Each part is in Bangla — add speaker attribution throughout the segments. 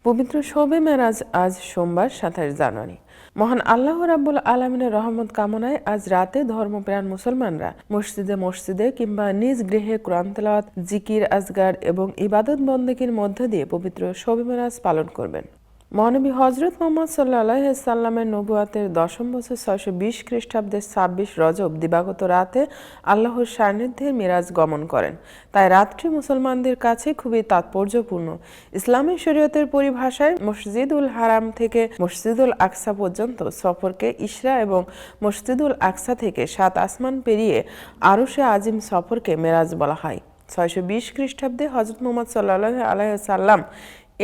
Speaker 1: পবিত্র শবে মেরাজ আজ সোমবার ২৭ জানুয়ারি। মহান আল্লাহ রাব্বুল আলামিনের রহমত কামনায় আজ রাতে ধর্মপ্রাণ মুসলমানরা মসজিদে মসজিদে কিংবা নিজ গৃহে কোরআন তেলাওয়াত, জিকির, আজগার এবং ইবাদত বন্দেগীর মধ্য দিয়ে পবিত্র শবে মেরাজ পালন করবেন। মহানবী হজরত মুহাম্মদ সাল্লাল্লাহু আলাইহি সাল্লামের নবুয়াতের ১০ম বছর ৬২০ খ্রিস্টাব্দের ২৬ রজব দিবাগত রাতে আল্লাহর সান্নিধ্যে মিরাজ গমন করেন। তাই রাতটি মুসলমানদের কাছে খুবই তাৎপর্যপূর্ণ। ইসলামী শরীয়তের পরিভাষায় মসজিদুল হারাম থেকে মসজিদুল আকসা পর্যন্ত সফরকে ইসরা এবং মসজিদুল আকসা থেকে ৭ আসমান পেরিয়ে আরশে আজিম সফরকে মেরাজ বলা হয়। ৬২০ খ্রিস্টাব্দে হজরত মুহাম্মদ সাল্লাল্লাহু আলাইহি সাল্লাম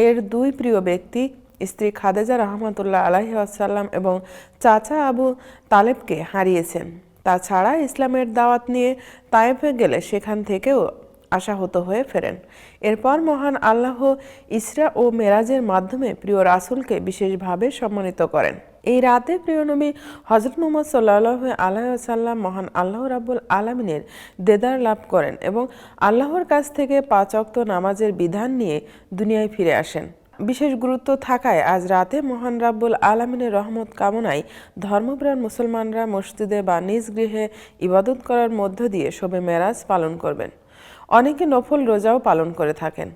Speaker 1: এর দুই প্রিয় ব্যক্তি স্ত্রী খাদেজা রাহমাতুল্লাহ আলাইহি ওয়াসাল্লাম এবং চাচা আবু তালেবকে হারিয়েছেন। তাছাড়া ইসলামের দাওয়াত নিয়ে তায়েফে গেলে সেখান থেকেও আশাহত হয়ে ফেরেন। এরপর মহান আল্লাহ ইসরা ও মেরাজের মাধ্যমে প্রিয় রাসূলকে বিশেষভাবে সম্মানিত করেন। এই রাতে প্রিয় নবী হযরত মুহাম্মদ সাল্লাল্লাহু আলাইহি ওয়াসাল্লাম মহান আল্লাহ রাব্বুল আলামিনের দেদার লাভ করেন এবং আল্লাহর কাছ থেকে ৫ ওয়াক্ত নামাজের বিধান নিয়ে দুনিয়ায় ফিরে আসেন। বিশেষ গুরুত্ব থাকায় আজ রাতে মহান রাব্বুল আলামিনের রহমত কামনায় ধর্মপ্রাণ মুসলমানরা মসজিদে বা নিজ গৃহে ইবাদত করার মধ্য দিয়ে শবে মেরাজ পালন করবেন। অনেকে নফল রোজাও পালন করে থাকেন।